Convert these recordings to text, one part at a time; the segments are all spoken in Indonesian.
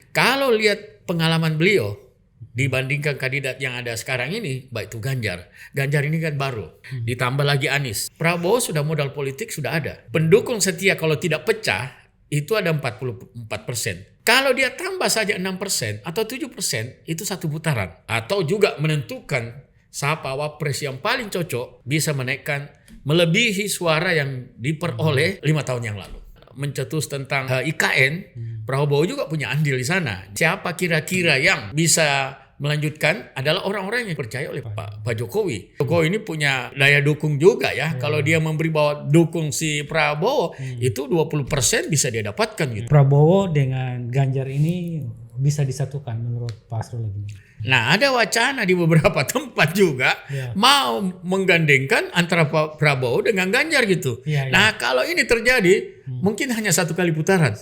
Kalau lihat pengalaman beliau dibandingkan kandidat yang ada sekarang ini, baik itu Ganjar. Ganjar ini kan baru, ditambah lagi Anies. Prabowo sudah modal politik sudah ada. Pendukung setia kalau tidak pecah itu ada 44%. Kalau dia tambah saja 6% atau 7%, itu satu putaran. Atau juga menentukan siapa wapres yang paling cocok bisa menaikkan melebihi suara yang diperoleh 5 tahun yang lalu. Mencetus tentang IKN, Prabowo juga punya andil di sana. Siapa kira-kira yang bisa melanjutkan adalah orang-orang yang percaya oleh Pak Jokowi. Jokowi ini punya daya dukung juga ya. Kalau dia memberi bawa dukung si Prabowo, itu 20% bisa dia dapatkan gitu. Prabowo dengan Ganjar ini bisa disatukan menurut Pak Asrul ini. Nah, ada wacana di beberapa tempat juga mau menggandengkan antara Pak Prabowo dengan Ganjar gitu. Nah, kalau ini terjadi, mungkin hanya satu kali putaran.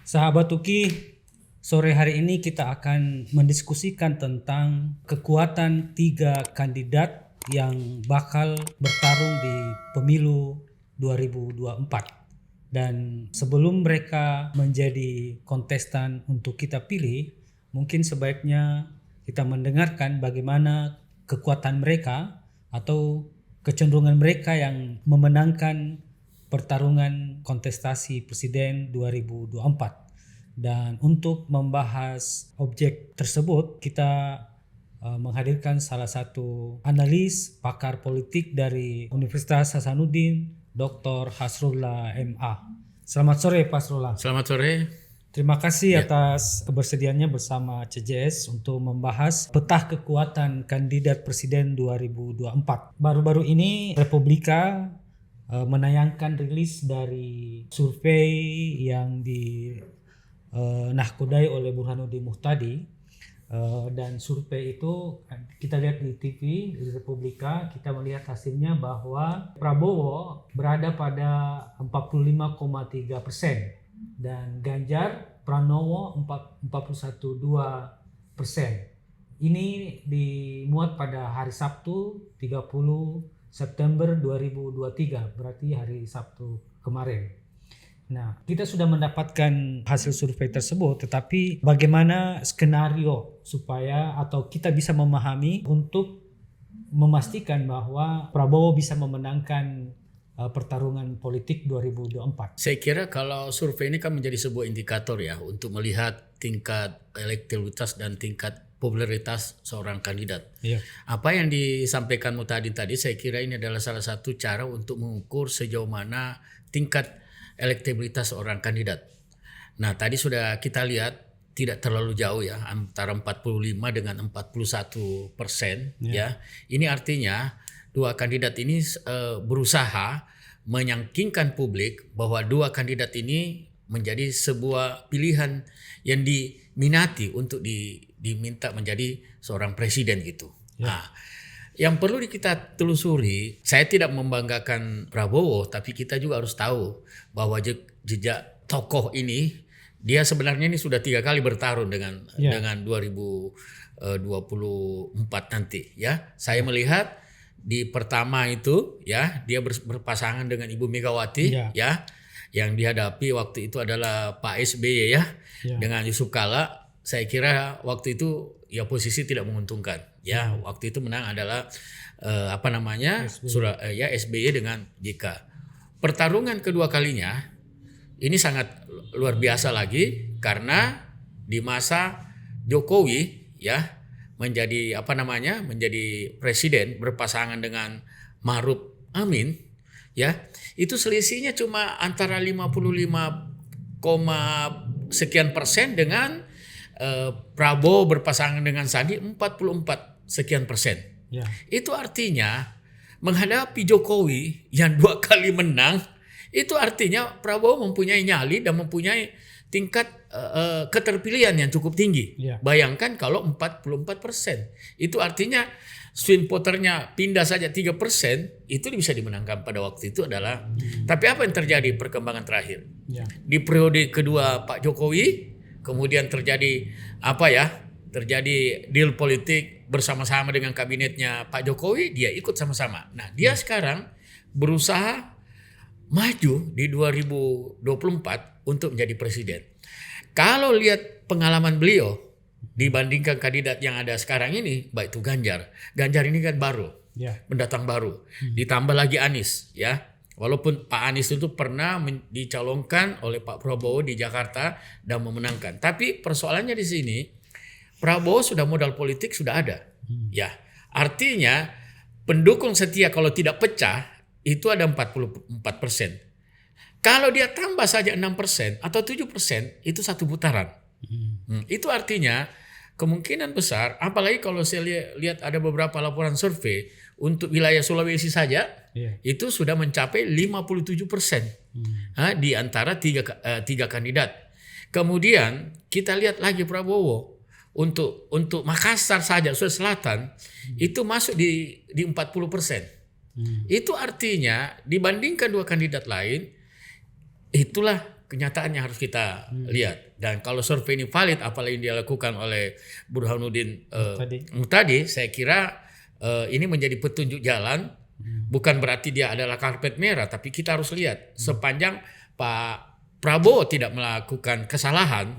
Sahabat Uki, sore hari ini kita akan mendiskusikan tentang kekuatan 3 kandidat yang bakal bertarung di pemilu 2024. Dan sebelum mereka menjadi kontestan untuk kita pilih, mungkin sebaiknya kita mendengarkan bagaimana kekuatan mereka atau kecenderungan mereka yang memenangkan pertarungan kontestasi presiden 2024. Dan untuk membahas objek tersebut, kita menghadirkan salah satu analis pakar politik dari Universitas Hasanuddin, Dr. Hasrullah MA. Selamat sore Pak Hasrullah. Selamat sore. Terima kasih atas kebersediaannya bersama CJS untuk membahas peta kekuatan kandidat presiden 2024. Baru-baru ini Republika menayangkan rilis dari survei yang nahkodai oleh Burhanuddin Muhtadi, dan survei itu kita lihat di TV di Republika, kita melihat hasilnya bahwa Prabowo berada pada 45,3% dan Ganjar Pranowo 41,2%. Ini dimuat pada hari Sabtu 30 September 2023, berarti hari Sabtu kemarin. Nah, kita sudah mendapatkan hasil survei tersebut, tetapi bagaimana skenario supaya atau kita bisa memahami untuk memastikan bahwa Prabowo bisa memenangkan pertarungan politik 2024. Saya kira kalau survei ini kan menjadi sebuah indikator ya untuk melihat tingkat elektabilitas dan tingkat popularitas seorang kandidat. Apa yang disampaikan Muhtadi tadi, saya kira ini adalah salah satu cara untuk mengukur sejauh mana tingkat elektabilitas seorang kandidat. Nah, tadi sudah kita lihat tidak terlalu jauh ya, antara 45 dengan 41%. Ya, ini artinya dua kandidat ini berusaha meyakinkan publik bahwa dua kandidat ini menjadi sebuah pilihan yang diminati untuk diminta menjadi seorang presiden gitu. Nah, yang perlu kita telusuri, saya tidak membanggakan Prabowo, tapi kita juga harus tahu bahwa jejak tokoh ini, dia sebenarnya ini sudah 3 kali bertarung dengan 2024 nanti. Ya, saya melihat di pertama itu, ya, dia berpasangan dengan Ibu Megawati, ya, yang dihadapi waktu itu adalah Pak SBY dengan Yusuf Kala. Saya kira waktu itu ya posisi tidak menguntungkan. Ya, waktu itu menang adalah SBY dengan JK. Pertarungan kedua kalinya ini sangat luar biasa lagi karena di masa Jokowi menjadi menjadi presiden berpasangan dengan Ma'ruf Amin, itu selisihnya cuma antara 55, sekian persen dengan Prabowo berpasangan dengan Sandi 44 sekian persen. Itu artinya menghadapi Jokowi yang 2 kali menang, itu artinya Prabowo mempunyai nyali dan mempunyai tingkat keterpilihan yang cukup tinggi. Bayangkan kalau 44%, itu artinya swing voternya pindah saja 3%, itu bisa dimenangkan pada waktu itu adalah. Tapi apa yang terjadi perkembangan terakhir? Di periode kedua Pak Jokowi, kemudian terjadi terjadi deal politik bersama-sama dengan kabinetnya Pak Jokowi, dia ikut sama-sama. Nah, dia sekarang berusaha maju di 2024 untuk menjadi presiden. Kalau lihat pengalaman beliau dibandingkan kandidat yang ada sekarang ini, baik itu Ganjar ini kan baru, pendatang baru, ditambah lagi Anies, ya. Walaupun Pak Anies itu pernah dicalonkan oleh Pak Prabowo di Jakarta dan memenangkan, tapi persoalannya di sini Prabowo sudah modal politik sudah ada, ya. Artinya pendukung setia kalau tidak pecah itu ada 44%. Kalau dia tambah saja 6% atau 7% itu satu putaran. Itu artinya kemungkinan besar, apalagi kalau saya lihat ada beberapa laporan survei untuk wilayah Sulawesi saja, itu sudah mencapai 57% di antara tiga kandidat. Kemudian kita lihat lagi Prabowo untuk Makassar saja, Sulawesi Selatan itu masuk di 40%. Itu artinya dibandingkan dua kandidat lain, itulah kenyataan yang harus kita lihat. Dan kalau survei ini valid, apalagi yang dilakukan oleh Burhanuddin Muhtadi, saya kira ini menjadi petunjuk jalan. Bukan berarti dia adalah karpet merah, tapi kita harus lihat sepanjang Pak Prabowo tidak melakukan kesalahan,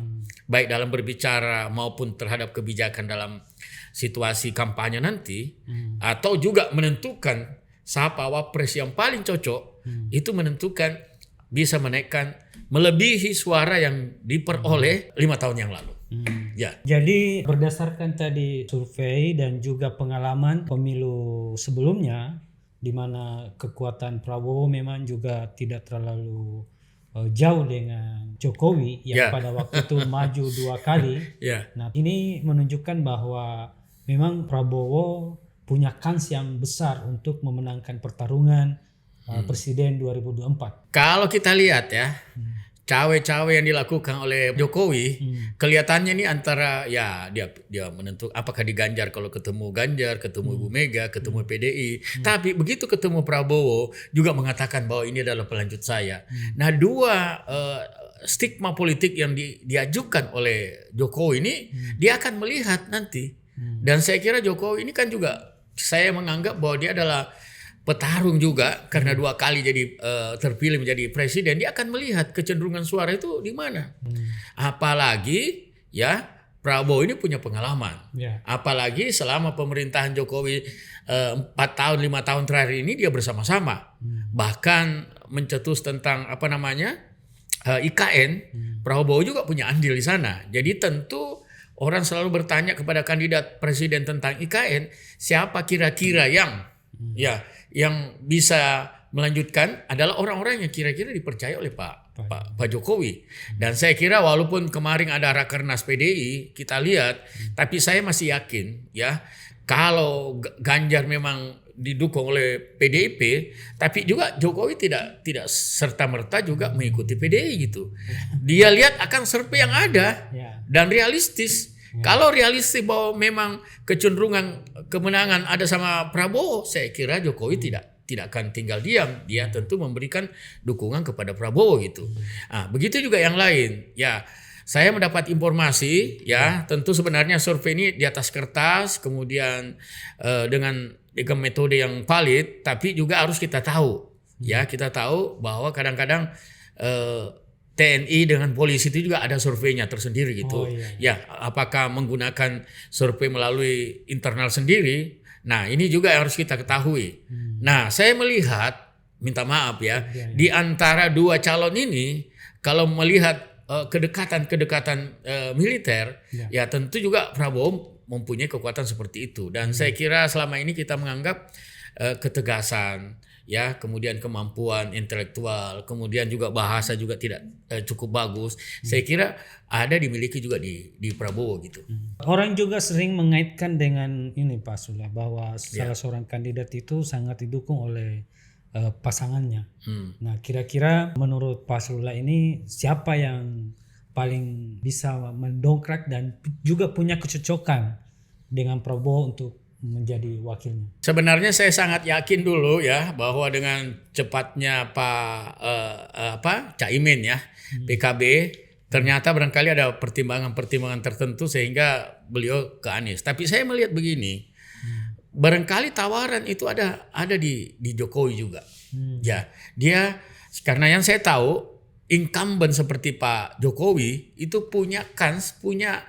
baik dalam berbicara maupun terhadap kebijakan dalam situasi kampanye nanti, atau juga menentukan siapa wapres yang paling cocok, itu menentukan bisa menaikkan melebihi suara yang diperoleh 5 tahun yang lalu. Ya. Jadi berdasarkan tadi survei dan juga pengalaman pemilu sebelumnya, di mana kekuatan Prabowo memang juga tidak terlalu jauh dengan Jokowi yang pada waktu itu maju 2 kali. Nah, ini menunjukkan bahwa memang Prabowo punya kans yang besar untuk memenangkan pertarungan presiden 2024. Kalau kita lihat ya, cawe-cawe yang dilakukan oleh Jokowi, kelihatannya ini antara dia menentukan apakah di Ganjar kalau ketemu Ganjar, ketemu Ibu Mega, ketemu PDI. Tapi begitu ketemu Prabowo juga mengatakan bahwa ini adalah pelanjut saya. Nah, dua stigma politik yang diajukan oleh Jokowi ini dia akan melihat nanti. Dan saya kira Jokowi ini kan juga saya menganggap bahwa dia adalah petarung juga karena 2 kali jadi terpilih menjadi presiden. Dia akan melihat kecenderungan suara itu di mana. Apalagi ya Prabowo ini punya pengalaman. Apalagi selama pemerintahan Jokowi 4 tahun 5 tahun terakhir ini dia bersama-sama. Bahkan mencetus tentang IKN, Prabowo juga punya andil di sana. Jadi tentu orang selalu bertanya kepada kandidat presiden tentang IKN, siapa kira-kira yang bisa melanjutkan adalah orang-orang yang kira-kira dipercaya oleh Pak Jokowi. Dan saya kira walaupun kemarin ada rakernas PDI, kita lihat, tapi saya masih yakin ya kalau Ganjar memang didukung oleh PDIP, tapi juga Jokowi tidak serta-merta juga mengikuti PDI gitu. Dia lihat akan survei yang ada dan realistis. Kalau realistis bahwa memang kecenderungan kemenangan ada sama Prabowo, saya kira Jokowi tidak akan tinggal diam. Dia tentu memberikan dukungan kepada Prabowo gitu. Begitu juga yang lain. Ya, saya mendapat informasi tentu sebenarnya survei ini di atas kertas, kemudian dengan metode yang valid, tapi juga harus kita tahu. Ya, kita tahu bahwa kadang-kadang TNI dengan polisi itu juga ada surveinya tersendiri gitu. Ya, apakah menggunakan survei melalui internal sendiri? Nah, ini juga harus kita ketahui. Nah, saya melihat, minta maaf ya, di antara 2 calon ini, kalau melihat kedekatan militer, ya tentu juga Prabowo mempunyai kekuatan seperti itu. Dan saya kira selama ini kita menganggap ketegasan, ya, kemudian kemampuan intelektual, kemudian juga bahasa juga tidak cukup bagus. Saya kira ada dimiliki juga di Prabowo gitu. Orang juga sering mengaitkan dengan ini Pak Sula, bahwa salah seorang kandidat itu sangat didukung oleh pasangannya. Nah, kira-kira menurut Pak Sula ini siapa yang paling bisa mendongkrak dan juga punya kecocokan dengan Prabowo untuk menjadi wakilnya? Sebenarnya saya sangat yakin dulu ya bahwa dengan cepatnya Caimin ya PKB Ternyata barangkali ada pertimbangan-pertimbangan tertentu sehingga beliau ke Anies. Tapi saya melihat begini, barangkali tawaran itu ada di Jokowi juga. Ya, dia karena yang saya tahu incumbent seperti Pak Jokowi itu punya kans, punya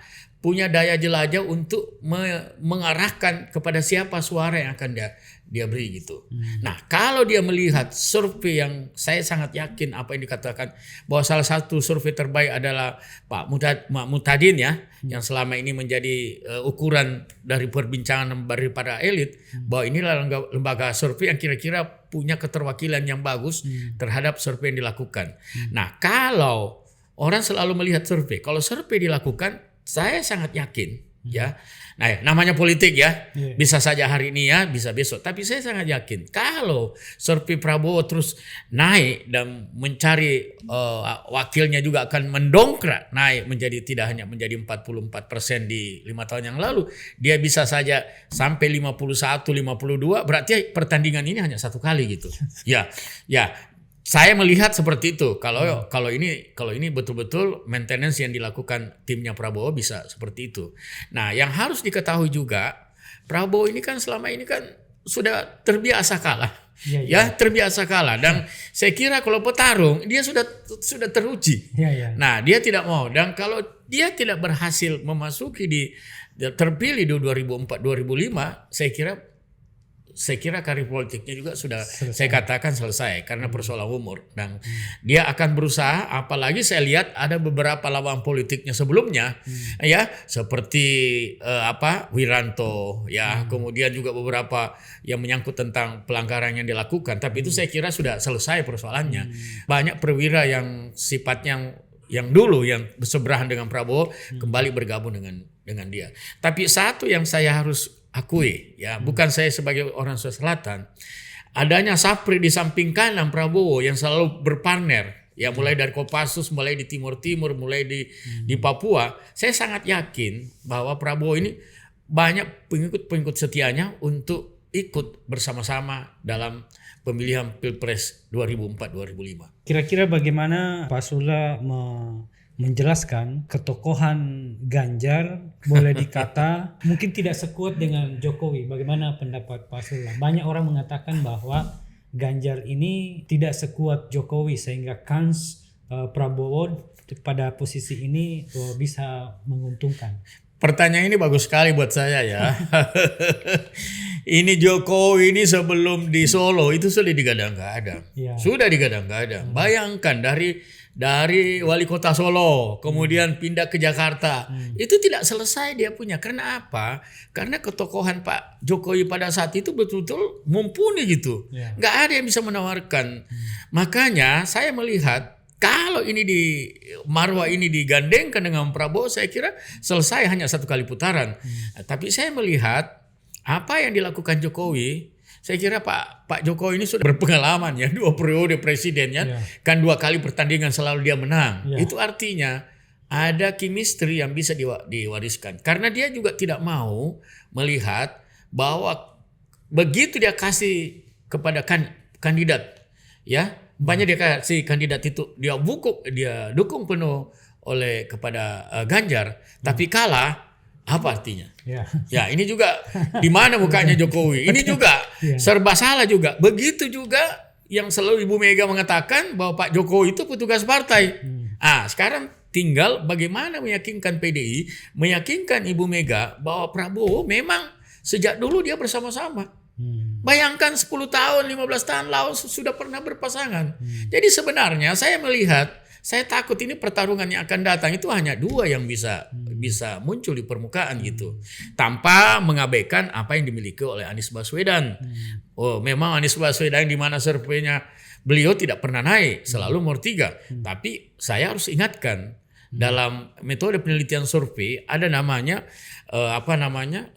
daya jelajah untuk mengarahkan kepada siapa suara yang akan dia beri gitu. Nah, kalau dia melihat survei yang saya sangat yakin apa yang dikatakan bahwa salah satu survei terbaik adalah Pak Muhtadin ya, yang selama ini menjadi ukuran dari perbincangan daripada elit, bahwa inilah lembaga survei yang kira-kira punya keterwakilan yang bagus terhadap survei yang dilakukan. Nah, kalau orang selalu melihat survei, kalau survei dilakukan, saya sangat yakin ya. Nah, namanya politik ya. Bisa saja hari ini ya, bisa besok. Tapi saya sangat yakin kalau survei Prabowo terus naik dan mencari wakilnya juga akan mendongkrak naik menjadi tidak hanya menjadi 44% di 5 tahun yang lalu, dia bisa saja sampai 51, 52, berarti pertandingan ini hanya satu kali gitu. Ya. Saya melihat seperti itu. Kalau ini betul-betul maintenance yang dilakukan timnya Prabowo bisa seperti itu. Nah, yang harus diketahui juga, Prabowo ini kan selama ini kan sudah terbiasa kalah. Ya, terbiasa kalah. Dan saya kira kalau petarung dia sudah teruji. Nah, dia tidak mau. Dan kalau dia tidak berhasil memasuki terpilih di 2004-2005, saya kira karir politiknya juga sudah selesai. Saya katakan selesai karena persoalan umur, dan dia akan berusaha, apalagi saya lihat ada beberapa lawan politiknya sebelumnya ya, seperti Wiranto ya, kemudian juga beberapa yang menyangkut tentang pelanggaran yang dilakukan, tapi itu saya kira sudah selesai persoalannya. Banyak perwira yang sifatnya yang dulu yang bersebelahan dengan Prabowo kembali bergabung dengan dia. Tapi satu yang saya harus akui ya, bukan saya sebagai orang Sulawesi Selatan, adanya Sapri di samping kanan Prabowo yang selalu berpartner ya, mulai dari Kopassus, mulai di Timur, mulai di Papua, saya sangat yakin bahwa Prabowo ini banyak pengikut setianya untuk ikut bersama-sama dalam pemilihan Pilpres 2004-2005. Kira-kira bagaimana Pak Sula menjelaskan ketokohan Ganjar, boleh dikata mungkin tidak sekuat dengan Jokowi. Bagaimana pendapat Pak Sula? Banyak orang mengatakan bahwa Ganjar ini tidak sekuat Jokowi sehingga kans Prabowo pada posisi ini bisa menguntungkan. Pertanyaan ini bagus sekali buat saya ya. Ini Jokowi ini sebelum di Solo itu sudah digadang-gadang. Sudah digadang-gadang. Bayangkan dari wali kota Solo kemudian pindah ke Jakarta. Itu tidak selesai dia punya. Karena apa? Karena ketokohan Pak Jokowi pada saat itu betul-betul mumpuni gitu. Nggak ada yang bisa menawarkan. Makanya saya melihat kalau ini Marwah ini digandengkan dengan Prabowo, saya kira selesai hanya satu kali putaran. Tapi saya melihat apa yang dilakukan Jokowi, saya kira Pak Jokowi ini sudah berpengalaman ya, 2 periode presidennya, kan 2 kali pertandingan selalu dia menang. Itu artinya ada chemistry yang bisa diwariskan. Karena dia juga tidak mau melihat bahwa begitu dia kasih kepada kandidat ya, banyak dia kasih kandidat itu dia dukung penuh kepada Ganjar, tapi kalah, apa artinya? Ya, ini juga di mana mukanya Jokowi? Ini juga serba salah juga. Begitu juga yang selalu Ibu Mega mengatakan bahwa Pak Jokowi itu petugas partai. Sekarang tinggal bagaimana meyakinkan PDI, meyakinkan Ibu Mega bahwa Prabowo memang sejak dulu dia bersama-sama. Bayangkan 10 tahun, 15 tahun lalu sudah pernah berpasangan. Jadi sebenarnya saya melihat, saya takut ini pertarungan yang akan datang itu hanya 2 yang bisa muncul di permukaan gitu. Tanpa mengabaikan apa yang dimiliki oleh Anies Baswedan. Memang Anies Baswedan di mana surveinya beliau tidak pernah naik, selalu nomor 3. Tapi saya harus ingatkan, dalam metode penelitian survei ada namanya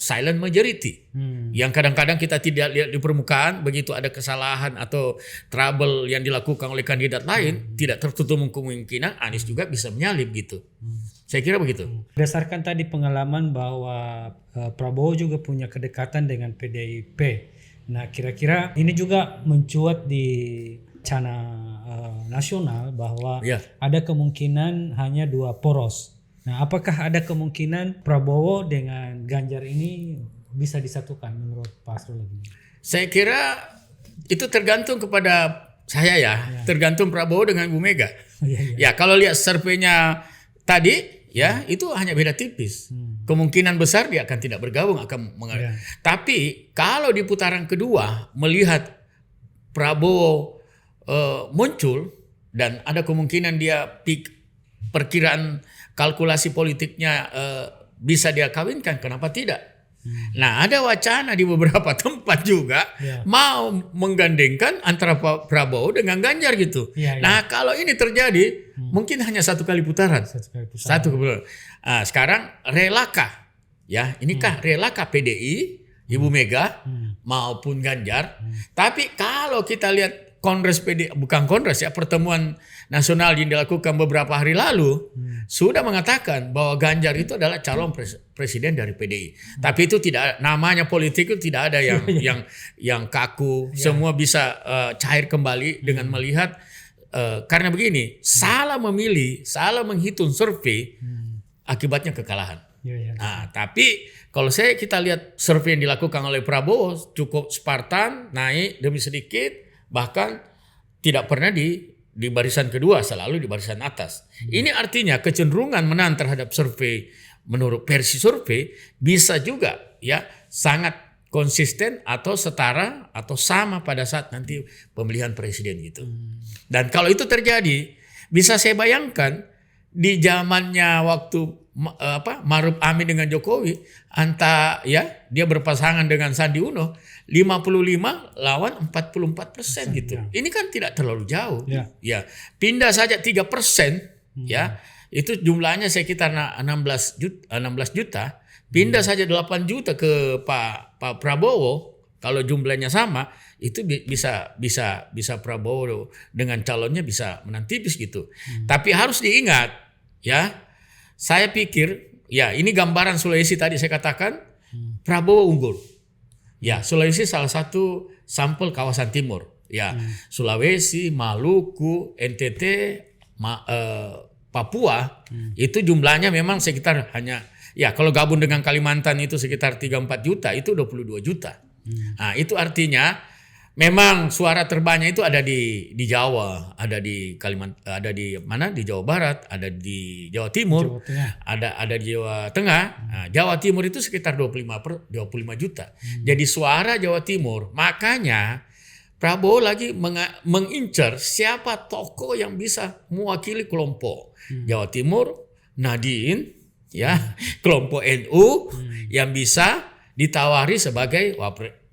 silent majority, yang kadang-kadang kita tidak lihat di permukaan. Begitu ada kesalahan atau trouble yang dilakukan oleh kandidat lain, tidak tertutup kemungkinan Anies juga bisa menyalip gitu. Saya kira begitu. Berdasarkan tadi pengalaman bahwa Prabowo juga punya kedekatan dengan PDIP. Nah, kira-kira ini juga mencuat di wacana nasional bahwa ada kemungkinan hanya 2 poros. Nah, apakah ada kemungkinan Prabowo dengan Ganjar ini bisa disatukan menurut Pak Asrul? Saya kira itu tergantung kepada saya ya. Tergantung Prabowo dengan Bu Mega. Ya, kalau lihat surveinya tadi ya itu hanya beda tipis. Kemungkinan besar dia akan tidak bergabung, akan Tapi kalau di putaran kedua melihat Prabowo muncul dan ada kemungkinan dia perkiraan kalkulasi politiknya bisa dia kawinkan, kenapa tidak? Nah, ada wacana di beberapa tempat juga mau menggandengkan antara Pak Prabowo dengan Ganjar gitu. Nah, kalau ini terjadi mungkin hanya 1 kali putaran. Satu putaran. Nah, sekarang relakah relakah PDI, Ibu Mega maupun Ganjar? Tapi kalau kita lihat pertemuan nasional yang dilakukan beberapa hari lalu sudah mengatakan bahwa Ganjar itu adalah calon presiden dari PDI. Tapi itu tidak, namanya politik itu tidak ada yang kaku. Semua bisa cair kembali dengan melihat karena begini, salah memilih, salah menghitung survei, akibatnya kekalahan. Nah, tapi kalau kita lihat survei yang dilakukan oleh Prabowo cukup Spartan, naik demi sedikit. Bahkan tidak pernah di barisan kedua, selalu di barisan atas. Ini artinya kecenderungan menang terhadap survei menurut versi survei bisa juga ya sangat konsisten atau setara atau sama pada saat nanti pemilihan presiden gitu. Dan kalau itu terjadi, bisa saya bayangkan di zamannya waktu Maruf Amin dengan Jokowi, dia berpasangan dengan Sandi Uno, 55 lawan 44% gitu. Ini kan tidak terlalu jauh. Ya, pindah saja 3%, ya. Itu jumlahnya sekitar 16 juta. Pindah saja 8 juta ke Pak Prabowo, kalau jumlahnya sama, itu bisa Prabowo dengan calonnya bisa menang tipis gitu. Tapi harus diingat, ya. Saya pikir, ya ini gambaran Sulawesi tadi saya katakan, Prabowo unggul. Ya, Sulawesi salah satu sampel kawasan timur. Ya, Sulawesi, Maluku, NTT, Papua, itu jumlahnya memang sekitar hanya, ya kalau gabung dengan Kalimantan itu sekitar 3-4 juta, itu 22 juta. Nah, itu artinya memang suara terbanyak itu ada di Jawa, ada di Kalimantan, ada di mana? Di Jawa Barat, ada di Jawa Timur, ada di Jawa Tengah. Nah, Jawa Timur itu sekitar 25 juta. Jadi suara Jawa Timur, makanya Prabowo lagi mengincar siapa tokoh yang bisa mewakili kelompok Jawa Timur, Nadine, ya, kelompok NU yang bisa ditawari sebagai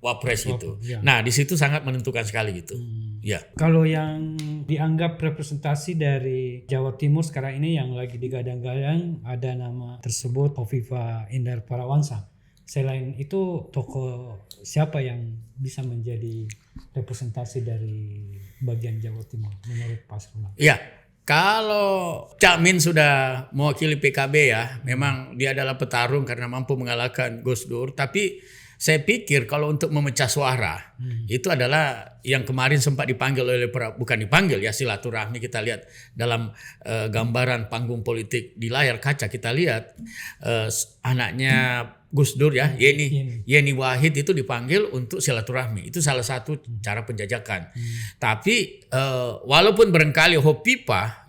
wapres itu. Nah, di situ sangat menentukan sekali gitu. Ya. Kalau yang dianggap representasi dari Jawa Timur sekarang ini yang lagi digadang-gadang ada nama tersebut Hovifa Indar Parawansa. Selain itu tokoh siapa yang bisa menjadi representasi dari bagian Jawa Timur menurut Pak Asrul? Ya. Kalau Cak Min sudah mewakili PKB ya, memang dia adalah petarung karena mampu mengalahkan Gus Dur. Tapi saya pikir kalau untuk memecah suara itu adalah yang kemarin sempat dipanggil oleh bukan dipanggil ya, silaturahmi. Kita lihat dalam gambaran panggung politik di layar kaca, kita lihat anaknya Gus Dur ya, Yeni Wahid itu dipanggil untuk silaturahmi. Itu salah satu cara penjajakan. Tapi walaupun barangkali Hopipa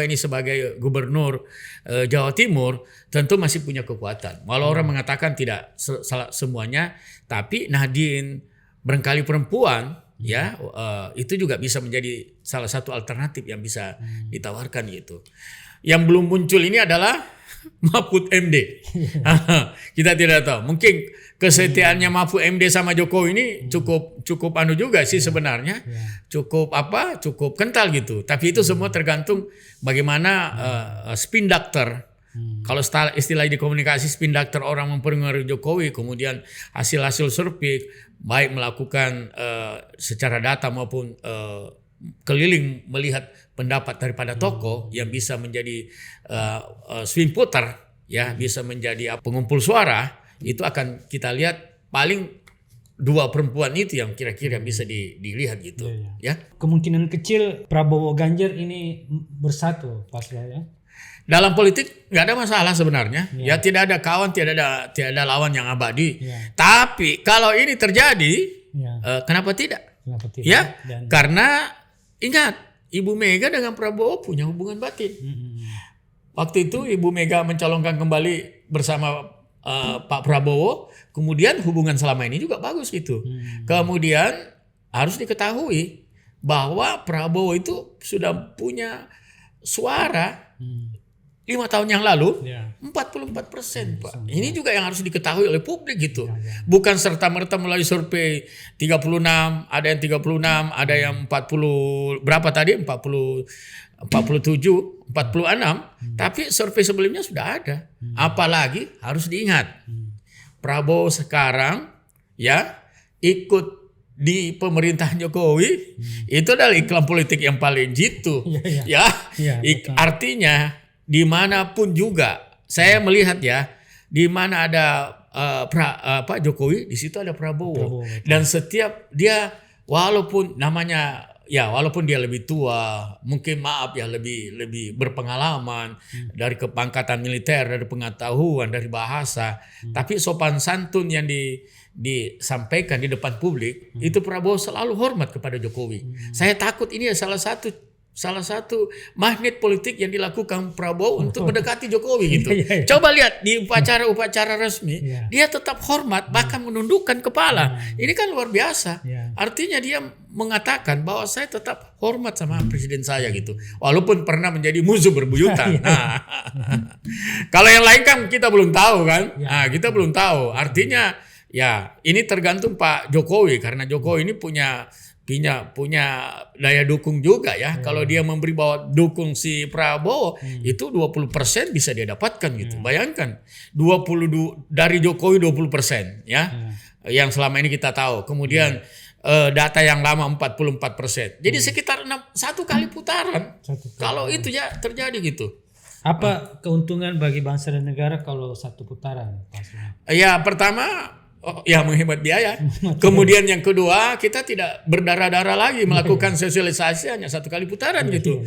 ini sebagai gubernur Jawa Timur tentu masih punya kekuatan. Walau orang mengatakan tidak semuanya, tapi Nadine barangkali perempuan itu juga bisa menjadi salah satu alternatif yang bisa ditawarkan gitu. Yang belum muncul ini adalah Mahfud MD. Kita tidak tahu. Mungkin kesetiaannya Mahfud MD sama Jokowi ini cukup anu juga sih sebenarnya. Cukup kental gitu. Tapi itu semua tergantung bagaimana spin doctor. Kalau istilah di komunikasi spin doctor, orang mempengaruhi Jokowi, kemudian hasil survei baik melakukan secara data maupun keliling melihat pendapat daripada tokoh yang bisa menjadi swing voter ya, bisa menjadi pengumpul suara, itu akan kita lihat paling dua perempuan itu yang kira-kira bisa dilihat gitu. Ya. Kemungkinan kecil Prabowo Ganjar ini bersatu Pak Surya ya. Dalam politik nggak ada masalah sebenarnya. Ya tidak ada kawan, tidak ada lawan yang abadi. Tapi kalau ini terjadi, kenapa tidak? Kenapa tidak? Ya, karena ingat Ibu Mega dengan Prabowo punya hubungan batin. Waktu itu Ibu Mega mencalonkan kembali bersama Pak Prabowo, kemudian hubungan selama ini juga bagus gitu. Kemudian harus diketahui bahwa Prabowo itu sudah punya suara 5 tahun yang lalu 44%, Pak. Ini juga yang harus diketahui oleh publik gitu. Bukan serta-merta melalui survei 36, ada yang 36, ada yang 40 berapa tadi? 47, 46, tapi survei sebelumnya sudah ada. Apalagi harus diingat, Prabowo sekarang ya ikut di pemerintahan Jokowi, itu adalah iklan politik yang paling jitu. Artinya dimanapun juga saya melihat ya, di mana ada Pak Jokowi, di situ ada Prabowo. Dan setiap dia walaupun namanya walaupun dia lebih tua, mungkin lebih berpengalaman dari kepangkatan militer, dari pengetahuan, dari bahasa, tapi sopan santun yang disampaikan di depan publik, itu Prabowo selalu hormat kepada Jokowi. Saya takut ini salah satu magnet politik yang dilakukan Prabowo untuk mendekati Jokowi gitu. Coba lihat di upacara resmi, dia tetap hormat, bahkan menundukkan kepala. Ini kan luar biasa. Artinya dia mengatakan bahwa saya tetap hormat sama presiden saya gitu. Walaupun pernah menjadi musuh berbuyutan. Kalau yang lain kan kita belum tahu kan. Kita belum tahu. Artinya ini tergantung Pak Jokowi, karena Jokowi ini punya daya dukung juga ya. Kalau dia memberi bahwa dukung si Prabowo, itu 20% bisa dia dapatkan gitu. Bayangkan 20 dari Jokowi 20% ya. Yang selama ini kita tahu. Kemudian data yang lama 44%. Jadi sekitar 1 kali putaran. Kalau itu ya terjadi gitu. Apa keuntungan bagi bangsa dan negara kalau 1 putaran? Ya pertama menghemat biaya. Kemudian yang kedua, kita tidak berdarah-darah lagi melakukan sosialisasi hanya 1 kali putaran gitu.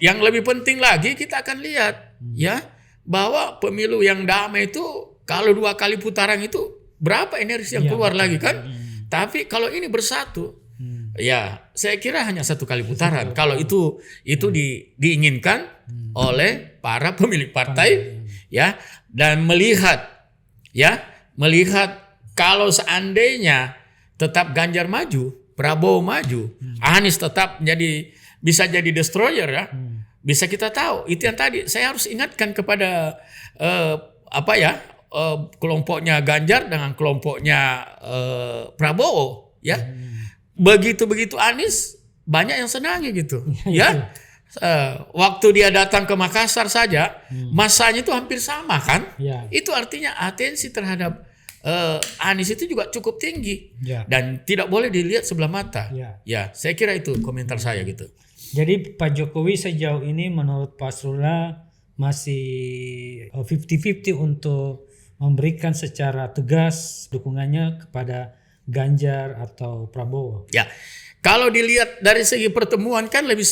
Yang lebih penting lagi kita akan lihat ya, bahwa pemilu yang damai itu kalau 2 kali putaran itu berapa energi yang keluar lagi kan? Tapi kalau ini bersatu, saya kira hanya 1 kali putaran. Kalau itu diinginkan oleh para pemilik partai ya, dan melihat kalau seandainya tetap Ganjar maju, Prabowo maju, Anies tetap bisa jadi destroyer ya. Bisa kita tahu. Itu yang tadi saya harus ingatkan kepada kelompoknya Ganjar dengan kelompoknya Prabowo ya. Begitu Anies banyak yang senangi gitu ya. Waktu dia datang ke Makassar saja, masanya itu hampir sama kan? Itu artinya atensi terhadap Anies itu juga cukup tinggi dan tidak boleh dilihat sebelah mata. Saya kira itu komentar saya gitu. Jadi Pak Jokowi sejauh ini menurut Pak Surya masih 50-50 untuk memberikan secara tegas dukungannya kepada Ganjar atau Prabowo. Kalau dilihat dari segi pertemuan kan lebih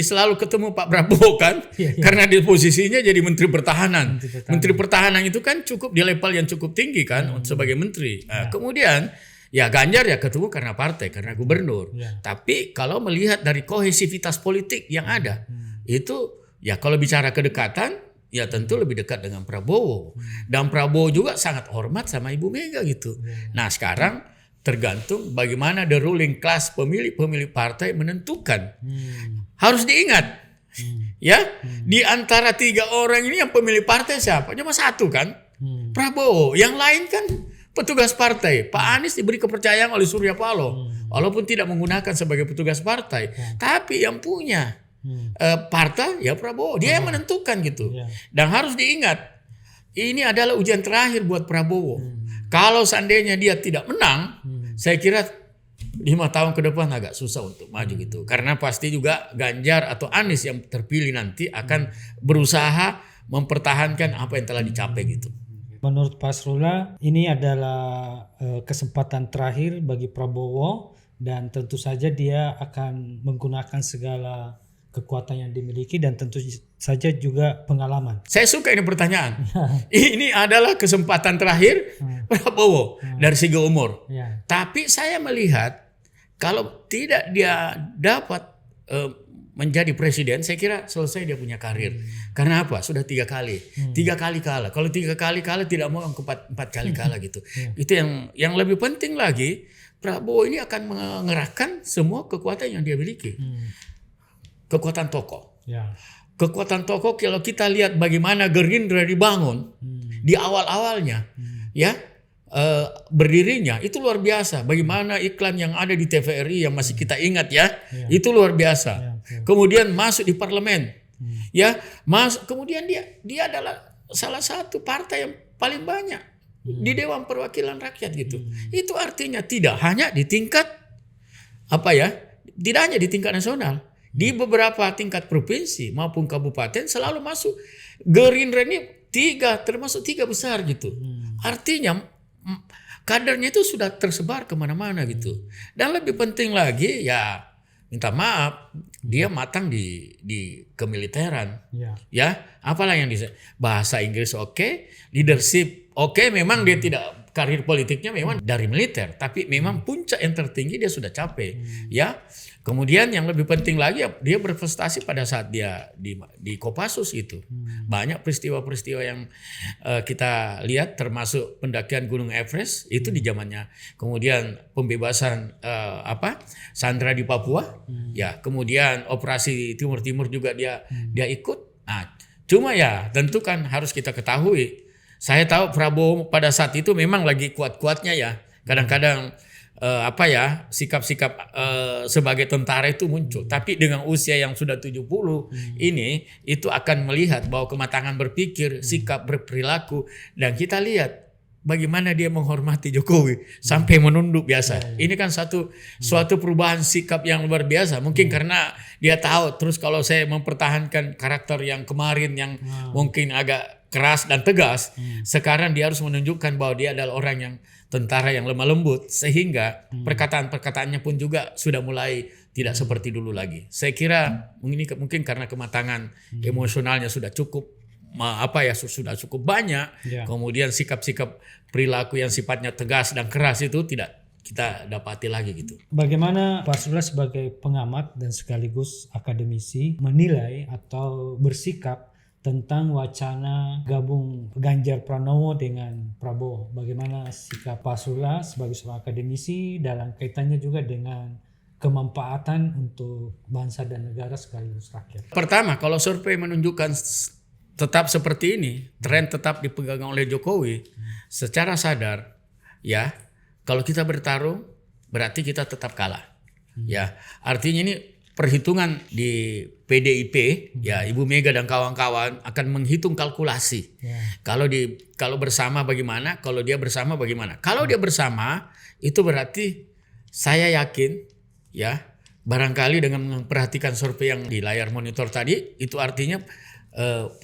selalu ketemu Pak Prabowo kan, karena di posisinya jadi Menteri Pertahanan. Menteri Pertahanan itu kan cukup di level yang cukup tinggi kan sebagai menteri. Kemudian Ganjar ketemu karena partai, karena gubernur. Tapi kalau melihat dari kohesivitas politik yang ada, itu kalau bicara kedekatan, tentu lebih dekat dengan Prabowo. Dan Prabowo juga sangat hormat sama Ibu Mega gitu. Nah sekarang tergantung bagaimana the ruling class pemilik partai menentukan. Harus diingat di antara 3 orang ini yang pemilik partai siapa? Cuma 1 kan, Prabowo. Yang lain kan petugas partai. Pak Anies diberi kepercayaan oleh Surya Paloh, walaupun tidak menggunakan sebagai petugas partai, tapi yang punya partai Prabowo. Dia yang menentukan gitu. Dan harus diingat, ini adalah ujian terakhir buat Prabowo. Kalau seandainya dia tidak menang, saya kira 5 tahun ke depan agak susah untuk maju gitu. Karena pasti juga Ganjar atau Anies yang terpilih nanti akan berusaha mempertahankan apa yang telah dicapai gitu. Menurut Pak Srula, ini adalah kesempatan terakhir bagi Prabowo dan tentu saja dia akan menggunakan segala kekuatan yang dimiliki dan tentu saja juga pengalaman. Saya suka ini pertanyaan. Ini adalah kesempatan terakhir Prabowo dari segi umur. Ya. Tapi saya melihat kalau tidak dia dapat menjadi presiden, saya kira selesai dia punya karir. Karena apa? Sudah 3 kali. 3 kali kalah. Kalau 3 kali kalah tidak mau 4 kali kalah gitu. Itu yang lebih penting lagi, Prabowo ini akan mengerahkan semua kekuatan yang dia miliki. Kekuatan tokoh. Ya. Kekuatan tokoh kalau kita lihat bagaimana Gerindra dibangun di awal-awalnya, ya berdirinya itu luar biasa. Bagaimana iklan yang ada di TVRI yang masih kita ingat ya, itu luar biasa. Kemudian masuk di parlemen, ya, kemudian dia adalah salah satu partai yang paling banyak di Dewan Perwakilan Rakyat gitu. Itu artinya tidak hanya di tingkat tidak hanya di tingkat nasional. Di beberapa tingkat provinsi maupun kabupaten selalu masuk. Gerindra ini termasuk 3 besar gitu. Artinya kadernya itu sudah tersebar kemana-mana gitu. Dan lebih penting lagi ya, minta maaf, dia matang di kemiliteran. Ya, apalah yang bahasa Inggris oke, leadership oke, memang dia tidak, karir politiknya memang dari militer, tapi memang puncak yang tertinggi dia sudah capai. Ya. Kemudian yang lebih penting lagi dia berprestasi pada saat dia di Kopassus itu. Banyak peristiwa-peristiwa yang kita lihat, termasuk pendakian Gunung Everest itu di zamannya. Kemudian pembebasan Sandra di Papua, ya. Kemudian operasi Timur Timur juga dia ikut. Nah, cuma ya tentu kan harus kita ketahui. Saya tahu Prabowo pada saat itu memang lagi kuat-kuatnya ya. Kadang-kadang sikap-sikap sebagai tentara itu muncul. Tapi dengan usia yang sudah 70 ini, itu akan melihat bahwa kematangan berpikir, sikap berperilaku, dan kita lihat bagaimana dia menghormati Jokowi sampai menunduk biasa. Ini kan suatu perubahan sikap yang luar biasa. Mungkin karena dia tahu, terus kalau saya mempertahankan karakter yang kemarin yang mungkin agak keras dan tegas, sekarang dia harus menunjukkan bahwa dia adalah orang yang tentara yang lemah lembut, sehingga perkataan-perkataannya pun juga sudah mulai tidak seperti dulu lagi. Saya kira mungkin karena kematangan emosionalnya sudah cukup sudah cukup banyak. Kemudian sikap-sikap perilaku yang sifatnya tegas dan keras itu tidak kita dapati lagi gitu. Bagaimana Pak Srula sebagai pengamat dan sekaligus akademisi menilai atau bersikap tentang wacana gabung Ganjar Pranowo dengan Prabowo? Bagaimana sikap Pak Srula sebagai seorang akademisi dalam kaitannya juga dengan kemanfaatan untuk bangsa dan negara sekaligus rakyat? Pertama, kalau survei menunjukkan tetap seperti ini, tren tetap dipegang oleh Jokowi, secara sadar ya, kalau kita bertarung berarti kita tetap kalah. Ya, artinya ini perhitungan di PDIP, ya, Ibu Mega dan kawan-kawan akan menghitung kalkulasi. Kalau bersama bagaimana, kalau dia bersama bagaimana. Kalau dia bersama itu berarti saya yakin ya, barangkali dengan memperhatikan survei yang di layar monitor tadi, itu artinya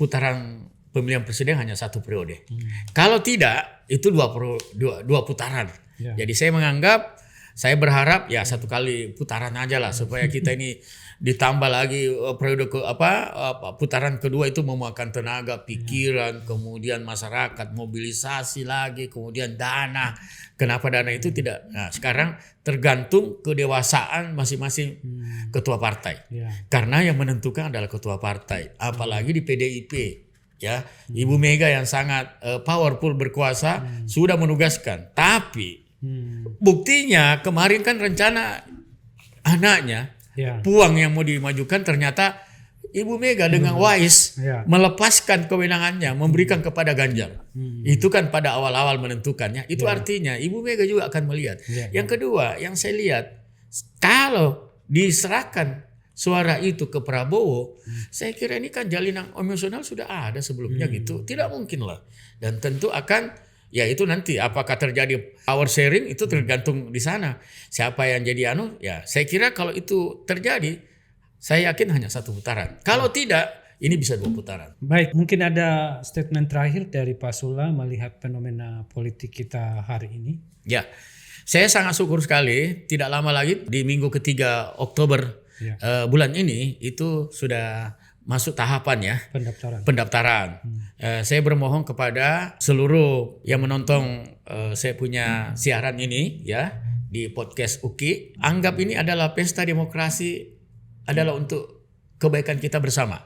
putaran pemilihan presiden hanya 1 periode. Kalau tidak, itu dua putaran. Jadi saya berharap ya 1 kali putaran aja lah, supaya kita ini ditambah lagi periode putaran kedua itu memakan tenaga, pikiran, kemudian masyarakat mobilisasi lagi, kemudian dana. Kenapa dana itu tidak? Nah, sekarang tergantung kedewasaan masing-masing ketua partai. Karena yang menentukan adalah ketua partai, apalagi di PDIP. Ya, Ibu Mega yang sangat powerful, berkuasa, sudah menugaskan. Tapi buktinya kemarin kan rencana anaknya Puang yang mau dimajukan, ternyata Ibu Mega dengan wise melepaskan kewenangannya, memberikan kepada Ganjar. Itu kan pada awal-awal menentukannya. Itu artinya Ibu Mega juga akan melihat. Yang kedua yang saya lihat, kalau diserahkan suara itu ke Prabowo, saya kira ini kan jalinan emosional sudah ada sebelumnya gitu. Tidak mungkin lah. Dan tentu akan, ya itu nanti apakah terjadi power sharing itu tergantung di sana. Siapa yang jadi ya saya kira kalau itu terjadi, saya yakin hanya 1 putaran. Kalau tidak, ini bisa 2 putaran. Baik, mungkin ada statement terakhir dari Pak Sula melihat fenomena politik kita hari ini. Ya, saya sangat syukur sekali tidak lama lagi di minggu ketiga Oktober bulan ini itu sudah masuk tahapan ya pendaftaran. Saya bermohon kepada seluruh yang menonton saya punya siaran ini ya di podcast UKI, anggap ini adalah pesta demokrasi adalah untuk kebaikan kita bersama.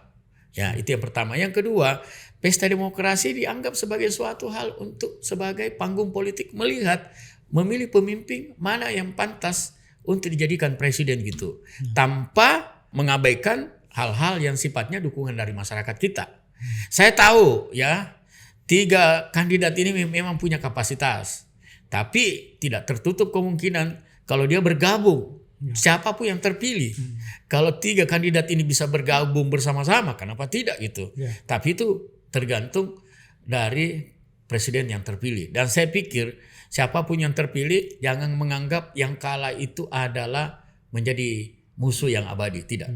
Ya, itu yang pertama. Yang kedua, pesta demokrasi dianggap sebagai suatu hal untuk sebagai panggung politik melihat memilih pemimpin mana yang pantas untuk dijadikan presiden gitu. Tanpa mengabaikan hal-hal yang sifatnya dukungan dari masyarakat kita. Saya tahu ya 3 kandidat ini memang punya kapasitas. Tapi tidak tertutup kemungkinan kalau dia bergabung, siapapun yang terpilih. Kalau 3 kandidat ini bisa bergabung bersama-sama, kenapa tidak gitu? Tapi itu tergantung dari presiden yang terpilih. Dan saya pikir siapapun yang terpilih jangan menganggap yang kalah itu adalah menjadi musuh yang abadi. Tidak.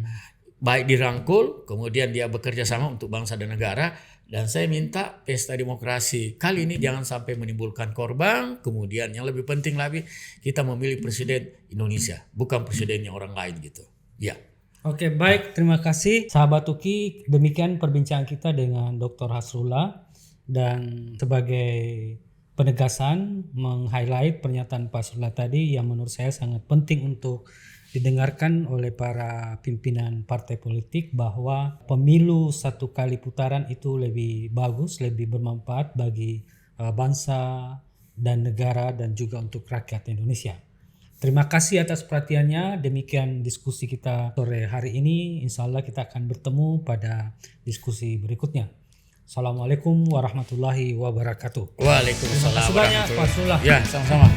Baik dirangkul, kemudian dia bekerja sama untuk bangsa dan negara. Dan saya minta pesta demokrasi kali ini jangan sampai menimbulkan korban. Kemudian yang lebih penting lagi kita memilih presiden Indonesia, bukan presidennya orang lain gitu. Ya. Oke, baik, terima kasih sahabat UKI. Demikian perbincangan kita dengan Dr. Hasrullah, dan sebagai penegasan meng-highlight pernyataan Pak Hasrullah tadi yang menurut saya sangat penting untuk didengarkan oleh para pimpinan partai politik, bahwa pemilu 1 kali putaran itu lebih bagus, lebih bermanfaat bagi bangsa dan negara dan juga untuk rakyat Indonesia. Terima kasih atas perhatiannya. Demikian diskusi kita sore hari ini. Insya Allah kita akan bertemu pada diskusi berikutnya. Assalamualaikum warahmatullahi wabarakatuh. Waalaikumsalam. Terima kasih banyak Pak Hasrullah. Ya, sama-sama.